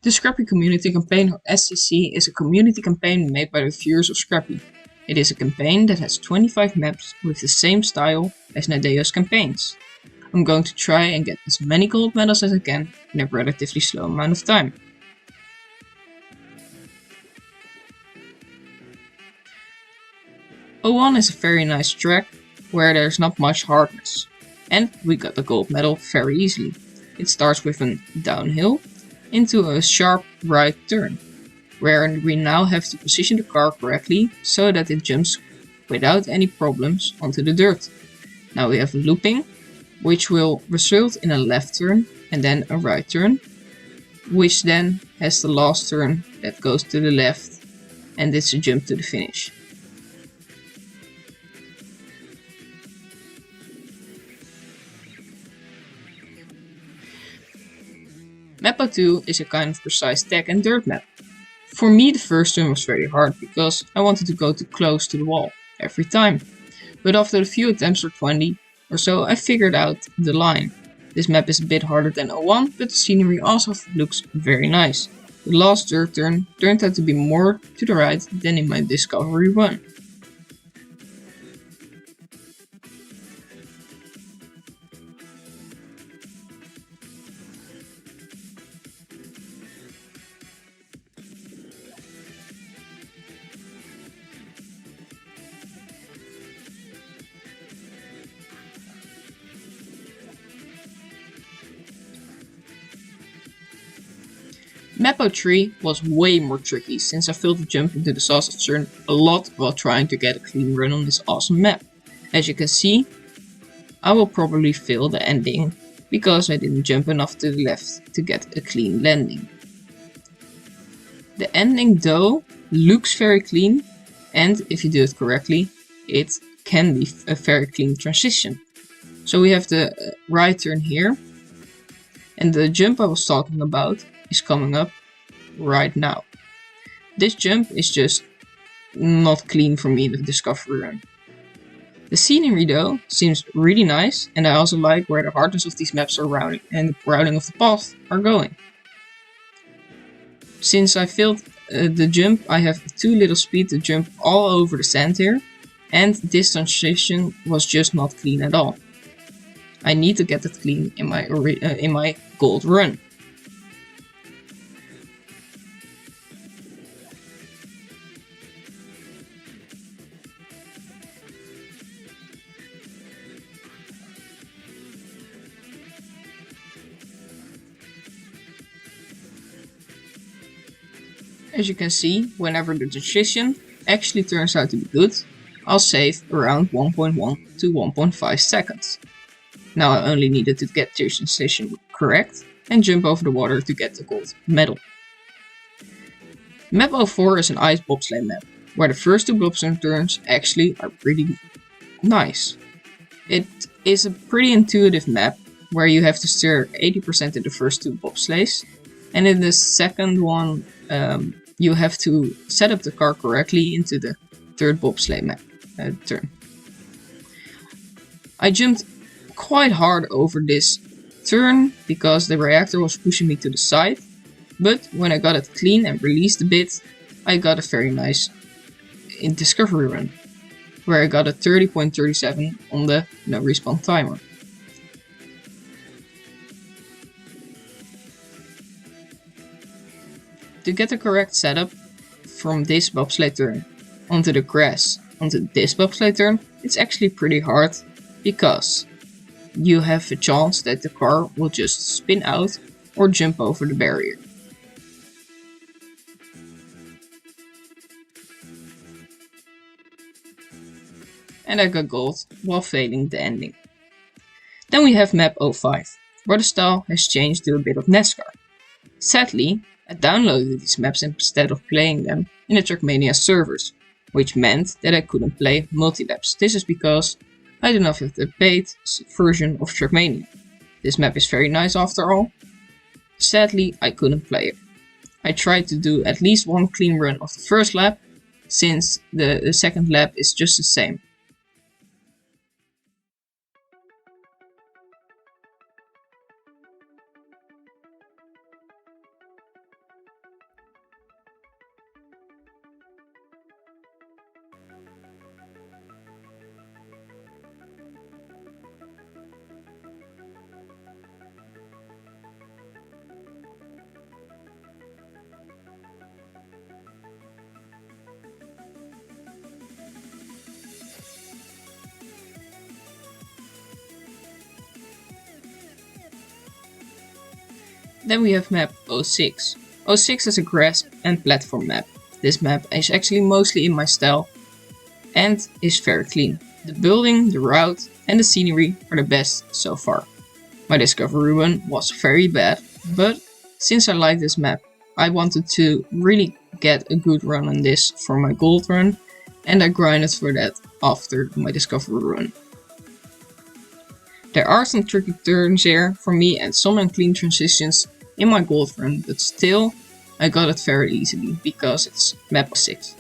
The Scrapie community campaign, or SCC, is a community campaign made by the viewers of Scrapie. It is a campaign that has 25 maps with the same style as Nadeo's campaigns. I'm going to try and get as many gold medals as I can in a relatively slow amount of time. O1 is a very nice track where there's not much hardness, and we got the gold medal very easily. It starts with a downhill into a sharp right turn, where we now have to position the car correctly so that it jumps without any problems onto the dirt. Now we have looping, which will result in a left turn and then a right turn, which then has the last turn that goes to the left, and it's a jump to the finish. Map 02 is a kind of precise tag and dirt map. For me, the first turn was very hard because I wanted to go too close to the wall every time. But after a few attempts or 20 or so, I figured out the line. This map is a bit harder than 01, but the scenery also looks very nice. The last dirt turn turned out to be more to the right than in my discovery run. Map 03 was way more tricky since I failed to jump into the sausage turn a lot while trying to get a clean run on this awesome map. As you can see, I will probably fail the ending because I didn't jump enough to the left to get a clean landing. The ending though looks very clean, and if you do it correctly, it can be a very clean transition. So we have the right turn here, and the jump I was talking about is coming up right now. This jump is just not clean for me in the discovery run. The scenery though seems really nice, and I also like where the hardness of these maps are routing and the routing of the path are going. Since I failed the jump, I have too little speed to jump all over the sand here, and this transition was just not clean at all. I need to get it clean in my gold run. As you can see, whenever the transition actually turns out to be good, I'll save around 1.1 to 1.5 seconds. Now I only needed to get the transition correct and jump over the water to get the gold medal. Map 04 is an ice bobsleigh map, where the first two bobsleigh turns actually are pretty nice. It is a pretty intuitive map, where you have to steer 80% in the first two bobsleighs, and in the second one you have to set up the car correctly into the third bobsleigh map turn. I jumped quite hard over this turn because the reactor was pushing me to the side, but when I got it clean and released a bit, I got a very nice discovery run, where I got a 30.37 on the no respawn timer. To get the correct setup from this bobsleigh turn onto the grass onto this bobsleigh turn, it's actually pretty hard because you have a chance that the car will just spin out or jump over the barrier. And I got gold while failing the ending. Then we have map 05, where the style has changed to a bit of NASCAR. Sadly, I downloaded these maps instead of playing them in the Trackmania servers, which meant that I couldn't play multi-laps. This is because I do not have the paid version of Trackmania. This map is very nice after all. Sadly, I couldn't play it. I tried to do at least one clean run of the first lap, since the second lap is just the same. Then we have map 06. 06 is a grass and platform map. This map is actually mostly in my style and is very clean. The building, the route and the scenery are the best so far. My discovery run was very bad, but since I like this map, I wanted to really get a good run on this for my gold run, and I grinded for that after my discovery run. There are some tricky turns here for me and some unclean transitions in my gold run, but still I got it very easily because it's map 6.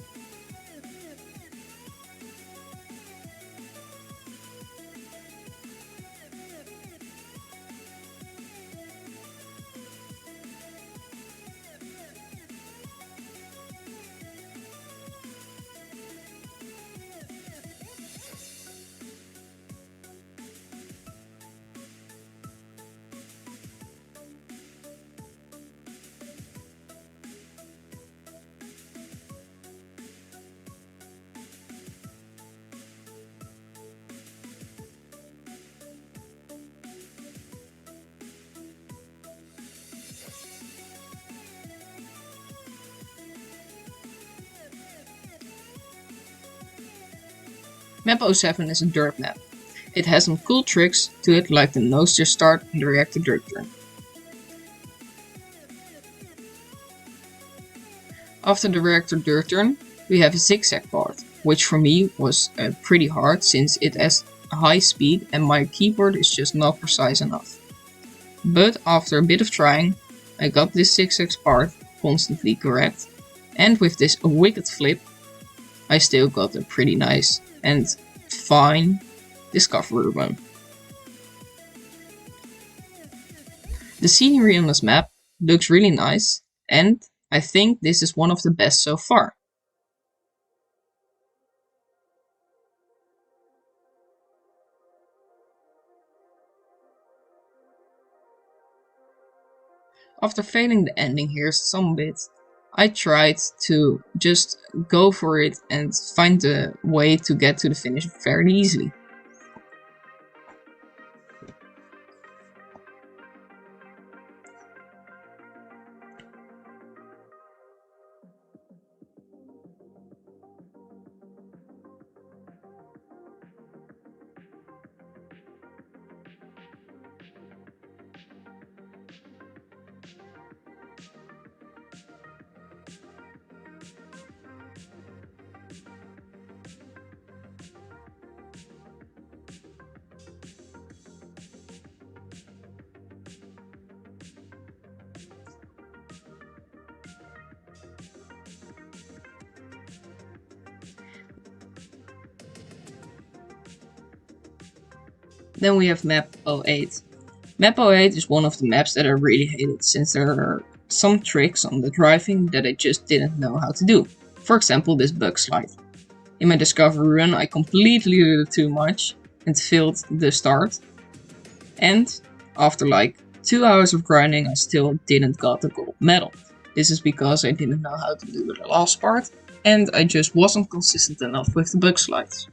Map 07 is a dirt map. It has some cool tricks to it like the nose to start and the reactor dirt turn. After the reactor dirt turn, we have a zigzag part, which for me was pretty hard since it has a high speed and my keyboard is just not precise enough. But after a bit of trying, I got this zigzag part constantly correct, and with this wicked flip, I still got a pretty nice and fine discovery run. The scenery on this map looks really nice, and I think this is one of the best so far. After failing the ending here some bit, I tried to just go for it and find the way to get to the finish very easily. Then we have map 08. Map 08 is one of the maps that I really hated since there are some tricks on the driving that I just didn't know how to do. For example, this bug slide. In my discovery run I completely did it too much and failed the start. And after like 2 hours of grinding I still didn't got the gold medal. This is because I didn't know how to do the last part and I just wasn't consistent enough with the bug slides.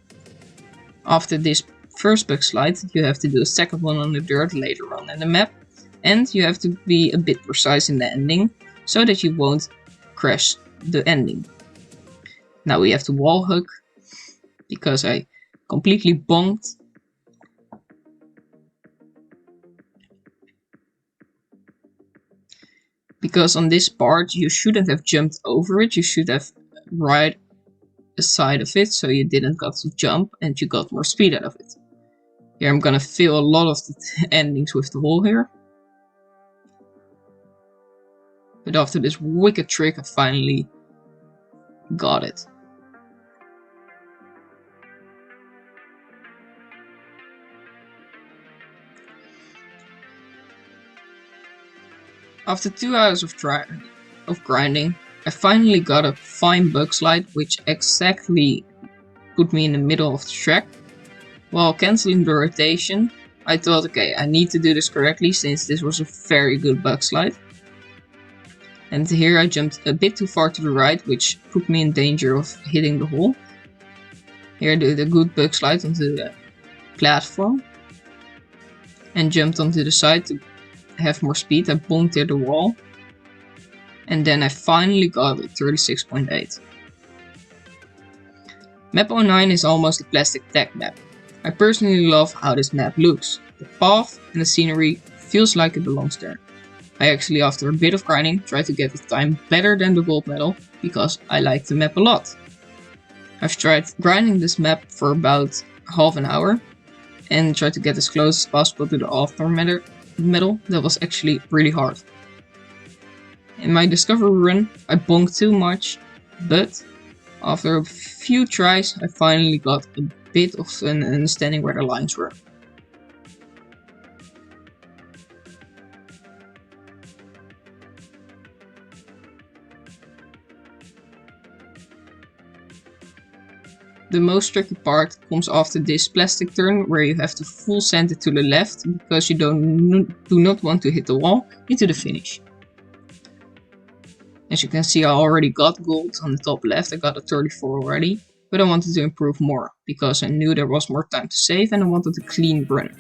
After this first bug slide, you have to do a second one on the dirt later on in the map, and you have to be a bit precise in the ending, so that you won't crash the ending. Now we have to wall hook, because I completely bonked. Because on this part you shouldn't have jumped over it, you should have right side of it, so you didn't got to jump and you got more speed out of it. Here I'm gonna fail a lot of the endings with the wall here. But after this wicked trick I finally got it. After 2 hours of grinding, I finally got a fine bug slide which exactly put me in the middle of the track. While cancelling the rotation, I thought, okay, I need to do this correctly since this was a very good bug slide. And here I jumped a bit too far to the right, which put me in danger of hitting the hole. Here I did a good bug slide onto the platform and jumped onto the side to have more speed, I bumped at the wall. And then I finally got it, 36.8. Map 09 is almost a plastic tag map. I personally love how this map looks. The path and the scenery feels like it belongs there. I actually, after a bit of grinding, tried to get the time better than the gold medal because I like the map a lot. I've tried grinding this map for about half an hour and tried to get as close as possible to the after medal. That was actually really hard. In my discovery run, I bonked too much, but after a few tries, I finally got a bit of an understanding where the lines were. The most tricky part comes after this plastic turn where you have to full send it to the left because you do not want to hit the wall into the finish. As you can see, I already got gold on the top left, I got a 34 already, but I wanted to improve more because I knew there was more time to save and I wanted a clean run.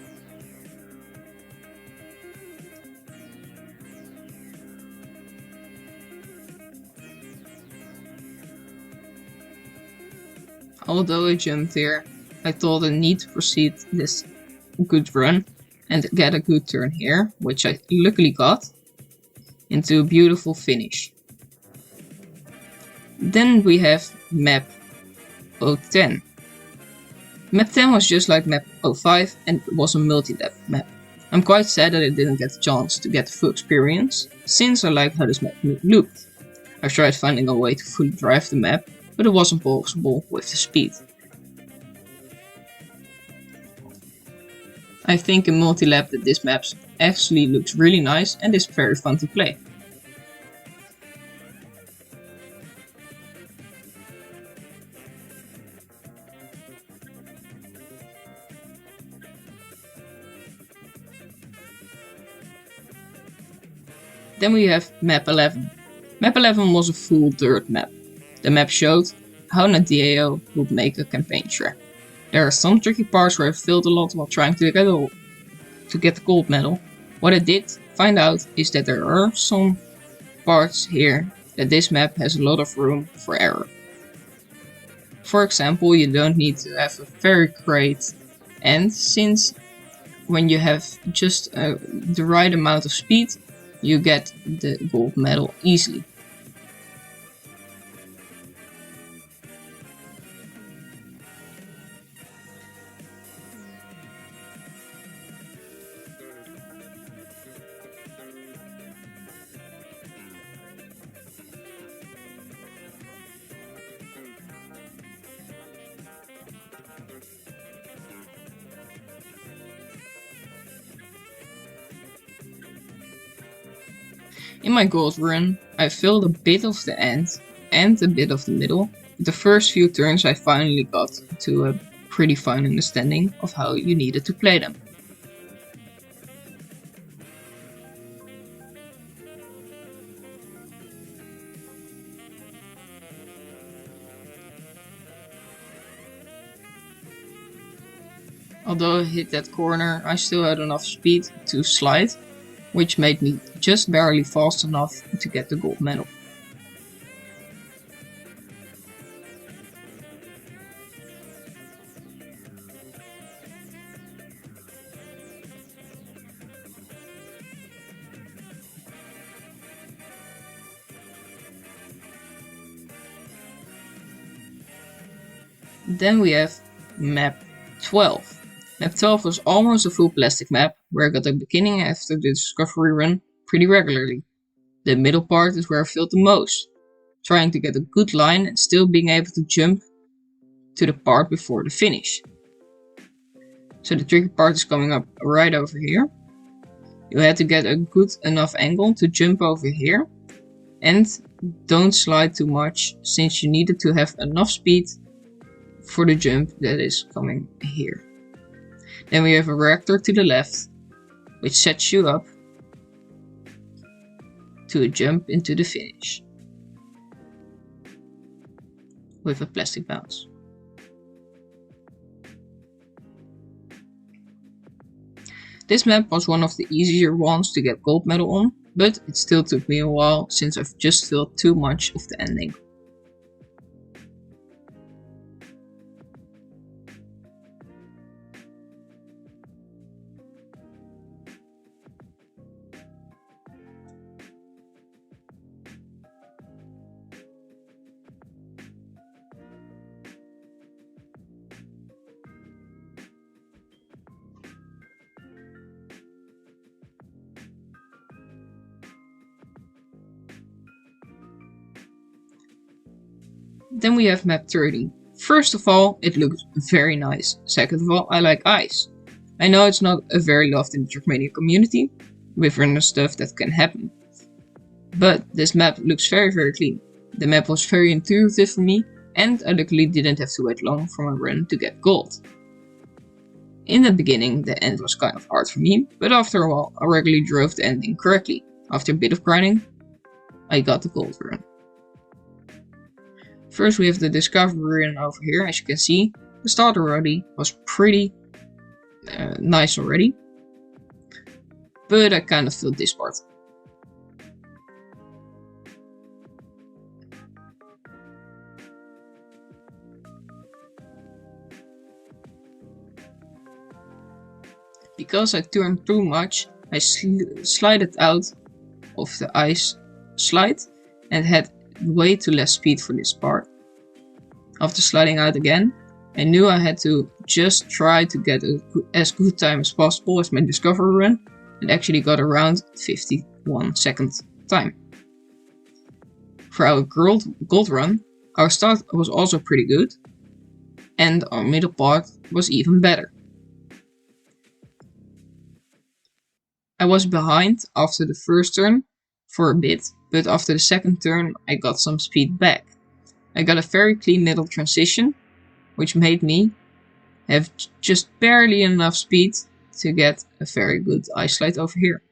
Although I jumped here, I thought I need to proceed this good run and get a good turn here, which I luckily got, into a beautiful finish. Then we have map 010. Map 10 was just like map 05 and it was a multi-lap map. I'm quite sad that I didn't get the chance to get the full experience, since I liked how this map looked. I've tried finding a way to fully drive the map, but it wasn't possible with the speed. I think in multi-lap that this map actually looks really nice and is very fun to play. Then we have map 11. Map 11 was a full dirt map. The map showed how Nadeo would make a campaign track. There are some tricky parts where I failed a lot while trying to get the gold medal. What I did find out is that there are some parts here that this map has a lot of room for error. For example, you don't need to have a very great end, since when you have just the right amount of speed, you get the gold medal easily. In my gold run, I failed a bit of the end and a bit of the middle. The first few turns I finally got to a pretty fine understanding of how you needed to play them. Although I hit that corner, I still had enough speed to slide, which made me just barely fast enough to get the gold medal. Then we have map 12. Map 12 was almost a full plastic map, where I got the beginning after the discovery run pretty regularly. The middle part is where I failed the most, trying to get a good line and still being able to jump to the part before the finish. So the tricky part is coming up right over here. You had to get a good enough angle to jump over here, and don't slide too much, since you needed to have enough speed for the jump that is coming here. Then we have a reactor to the left, which sets you up to a jump into the finish with a plastic bounce. This map was one of the easier ones to get gold medal on, but it still took me a while since I've just filled too much of the ending. Then we have map 30. First of all, it looks very nice. Second of all, I like ice. I know it's not a very loved in the Trackmania community, with random stuff that can happen. But this map looks very clean. The map was very intuitive for me, and I luckily didn't have to wait long for my run to get gold. In the beginning, the end was kind of hard for me, but after a while, I regularly drove the ending correctly. After a bit of grinding, I got the gold run. First we have the discovery run over here. As you can see, the start already was pretty nice already. But I kind of filled this part. Because I turned too much, I slided out of the ice slide and had way too less speed for this part. After sliding out again, I knew I had to just try to get as good time as possible as my discovery run, and actually got around 51 second time. For our gold run, our start was also pretty good, and our middle part was even better. I was behind after the first turn for a bit, but after the second turn I got some speed back. I got a very clean middle transition, which made me have just barely enough speed to get a very good ice slide over here.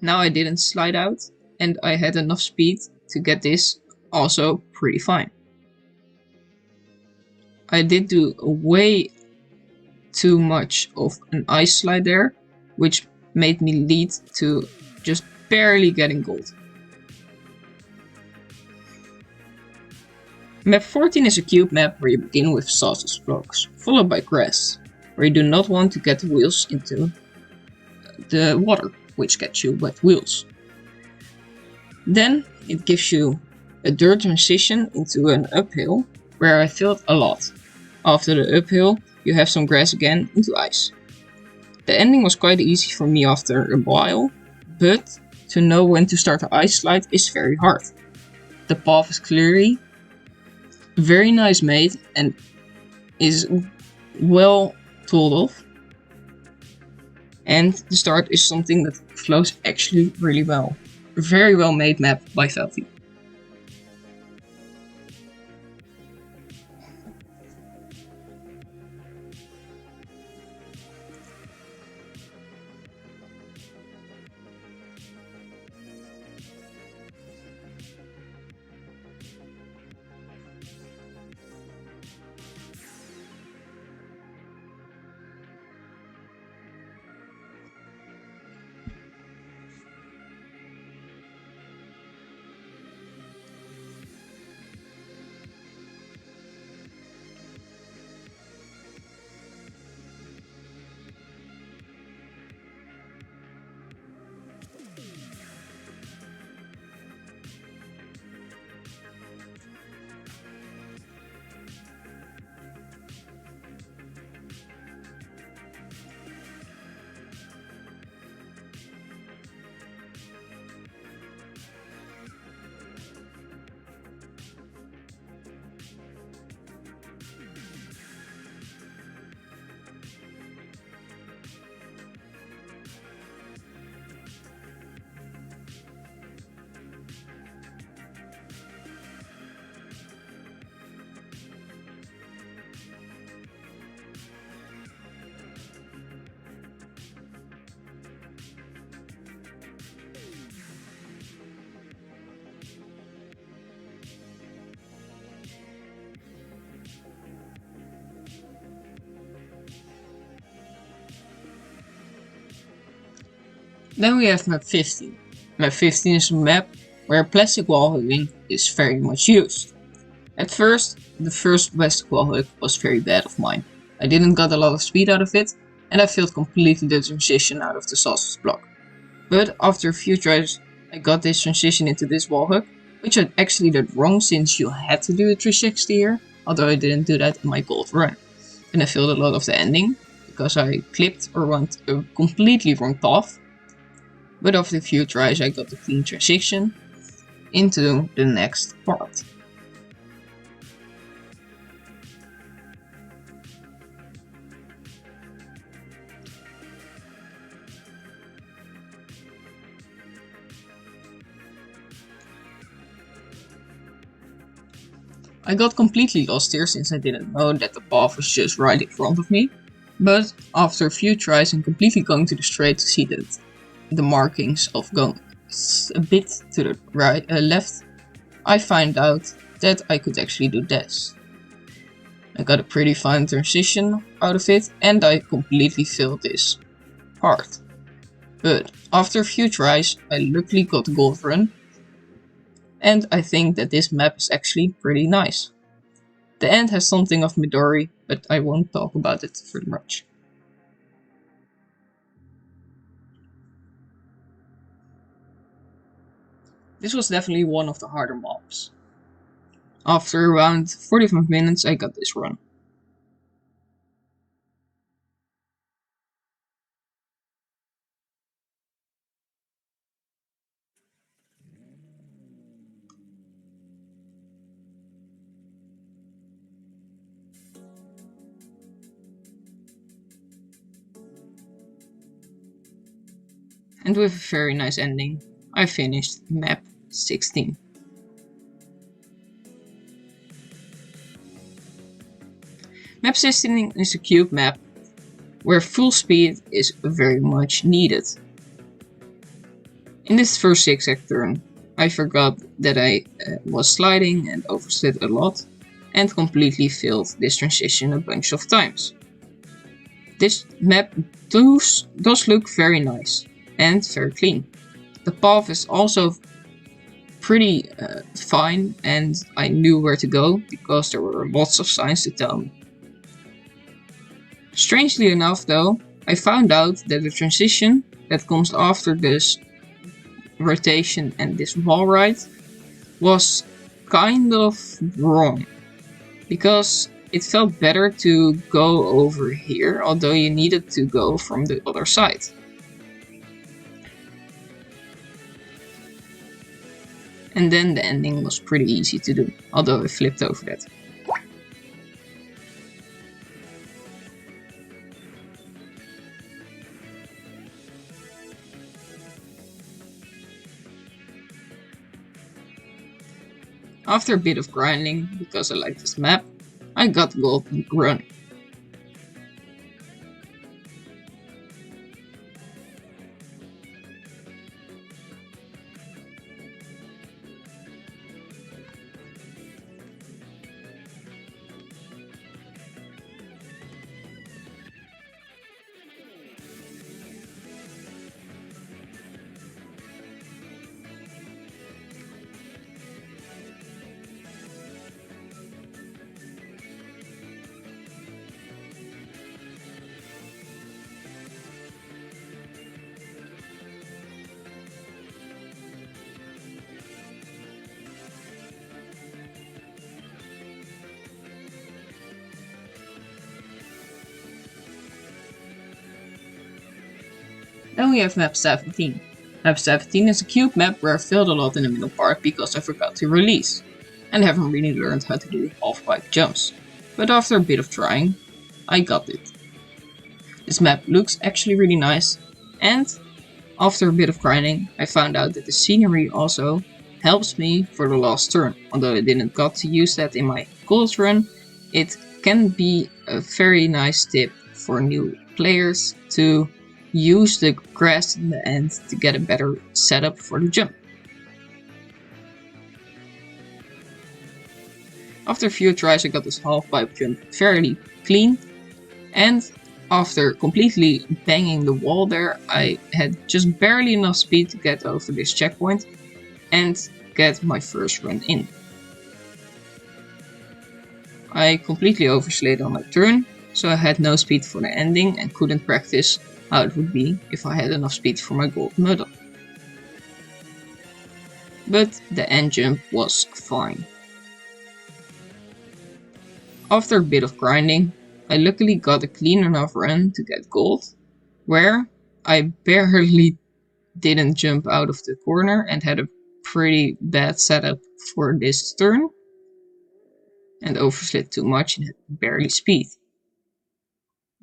Now I didn't slide out, and I had enough speed to get this also pretty fine. I did do way too much of an ice slide there, which made me lead to just barely getting gold. Map 14 is a cube map where you begin with sausage blocks, followed by grass, where you do not want to get the wheels into the water, which gets you wet wheels. Then it gives you a dirt transition into an uphill, where I filled a lot. After the uphill, you have some grass again into ice. The ending was quite easy for me after a while, but to know when to start the ice slide is very hard. The path is clearly very nice made and is well thought of. And the start is something that flows actually really well. A very well made map by Felty. Then we have map 15. Map 15 is a map where plastic wall hugging is very much used. At first, the first plastic wall hug was very bad of mine. I didn't got a lot of speed out of it, and I failed completely the transition out of the sausage block. But after a few tries, I got this transition into this wall hug, which I actually did wrong since you had to do a 360 here, although I didn't do that in my gold run. And I failed a lot of the ending, because I clipped or went a completely wrong path. But after a few tries I got the clean transition into the next part. I got completely lost here since I didn't know that the path was just right in front of me, but after a few tries and completely going to the straight to see that the markings of going a bit to the right, left, I find out that I could actually do this. I got a pretty fine transition out of it and I completely failed this part. But after a few tries I luckily got the gold run, and I think that this map is actually pretty nice. The end has something of Midori, but I won't talk about it very much. This was definitely one of the harder mobs. After around 45 minutes I got this run. And with a very nice ending, I finished map 16. Map 16 is a cube map where full speed is very much needed. In this first zigzag turn, I forgot that I was sliding and overslid a lot and completely failed this transition a bunch of times. This map does look very nice and very clean. The path is also pretty fine and I knew where to go because there were lots of signs to tell me. Strangely enough though, I found out that the transition that comes after this rotation and this wall ride was kind of wrong, because it felt better to go over here, although you needed to go from the other side. And then the ending was pretty easy to do, although I flipped over that. After a bit of grinding, because I like this map, I got gold run. Then we have map 17. Map 17 is a cube map where I failed a lot in the middle part because I forgot to release, and haven't really learned how to do half-pipe jumps. But after a bit of trying, I got it. This map looks actually really nice, and after a bit of grinding, I found out that the scenery also helps me for the last turn. Although I didn't got to use that in my gold run, it can be a very nice tip for new players to use the grass in the end to get a better setup for the jump. After a few tries I got this half pipe jump fairly clean, and After completely banging the wall there, I had just barely enough speed to get over this checkpoint and get my first run in. I completely overslid on my turn, so I had no speed for the ending and couldn't practice how it would be if I had enough speed for my gold medal. But the end jump was fine. After a bit of grinding, I luckily got a clean enough run to get gold, where I barely didn't jump out of the corner and had a pretty bad setup for this turn, and overslid too much and had barely speed.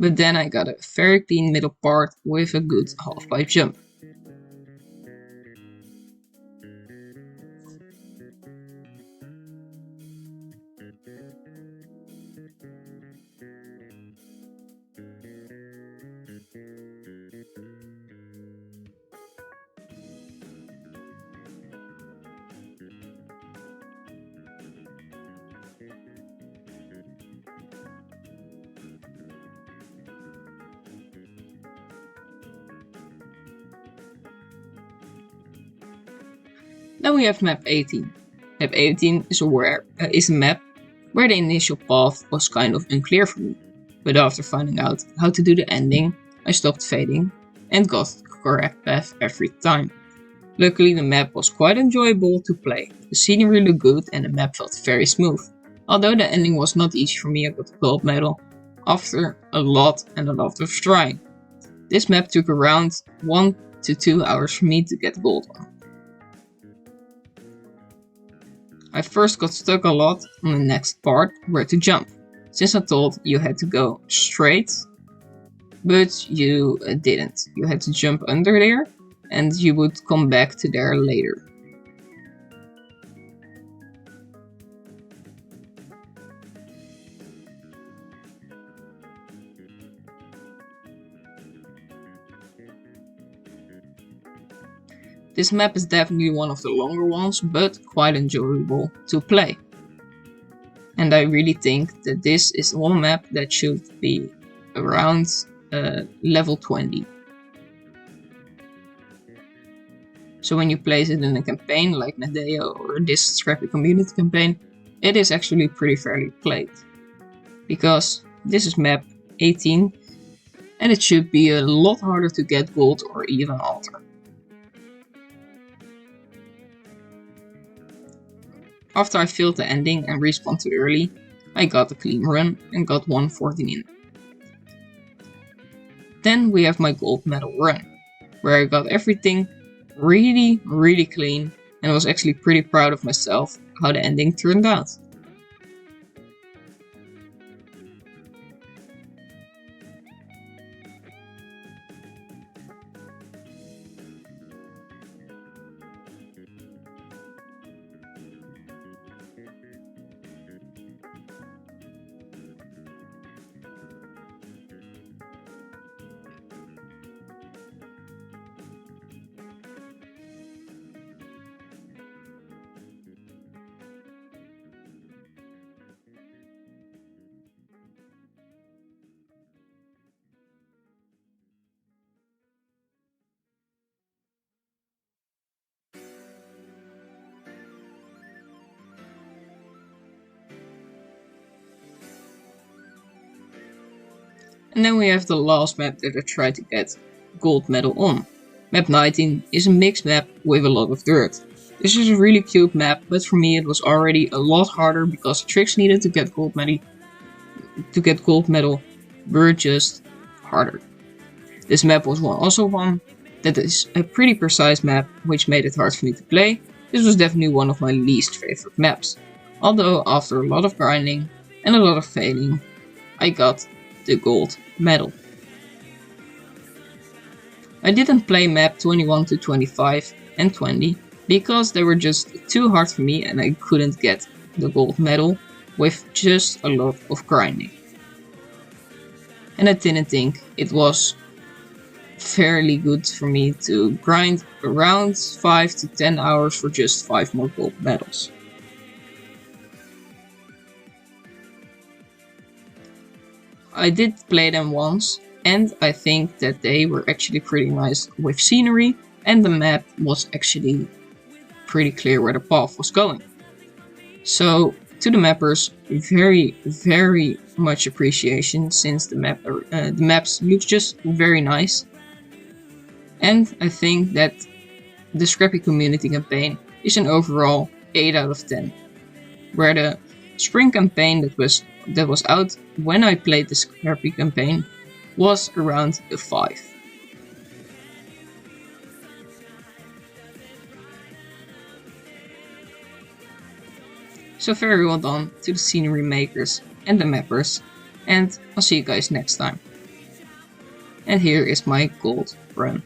But then I got a very clean middle part with a good half-pipe jump. Then we have map 18. Map 18 is a map where the initial path was kind of unclear for me, but after finding out how to do the ending, I stopped fading and got the correct path every time. Luckily the map was quite enjoyable to play, the scenery looked good and the map felt very smooth. Although the ending was not easy for me, I got the gold medal after a lot of trying. This map took around 1 to 2 hours for me to get gold on. I first got stuck a lot on the next part where to jump, since I thought you had to go straight, but you didn't. You had to jump under there and you would come back to there later. This map is definitely one of the longer ones, but quite enjoyable to play. And I really think that this is one map that should be around level 20. So when you place it in a campaign like Nadeo or this Scrapie community campaign, it is actually pretty fairly played. Because this is map 18 and it should be a lot harder to get gold or even altar. After I failed the ending and respawned too early, I got a clean run and got 114 in. Then we have my gold medal run, where I got everything really clean and was actually pretty proud of myself how the ending turned out. And then we have the last map that I tried to get gold medal on. Map 19 is a mixed map with a lot of dirt. This is a really cute map, but for me it was already a lot harder because the tricks needed to get gold medal were just harder. This map was also one that is a pretty precise map, which made it hard for me to play. This was definitely one of my least favorite maps. Although after a lot of grinding and a lot of failing, I got the gold medal. I didn't play map 21 to 25 and 20 because they were just too hard for me and I couldn't get the gold medal with just a lot of grinding. And I didn't think it was fairly good for me to grind around 5 to 10 hours for just 5 more gold medals. I did play them once and I think that they were actually pretty nice with scenery, and the map was actually pretty clear where the path was going. So to the mappers, very much appreciation, since the maps look just very nice. And I think that the Scrapie community campaign is an overall 8 out of 10, where the spring campaign that was out when I played the Scrapie campaign was around a 5. So very well done to the scenery makers and the mappers, and I'll see you guys next time. And here is my gold run.